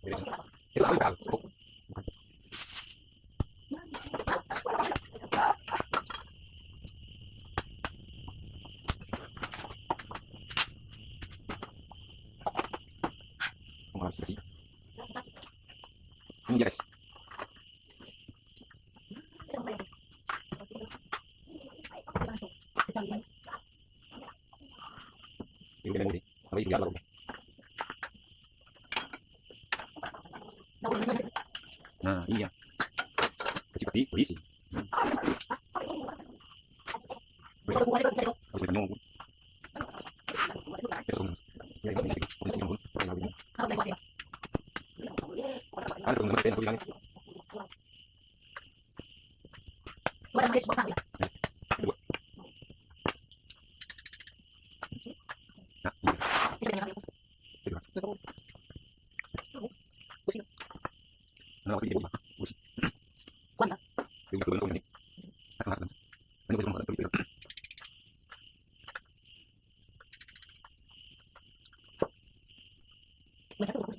Kita ambil kan. Masih. Ini guys. Ini udah mudi. Tapi biar baru. Nah, iya. Kecil-kecil polisi. Harus kita nunggu. Kita tunggu. Ya, ini polisi nunggu. Ada tunggu mana aku bilang. Nah, nah, aku ini polisi. Yung natulungan ko ini. At lahat ng ano ba yung mga tuloy-tuloy. Masih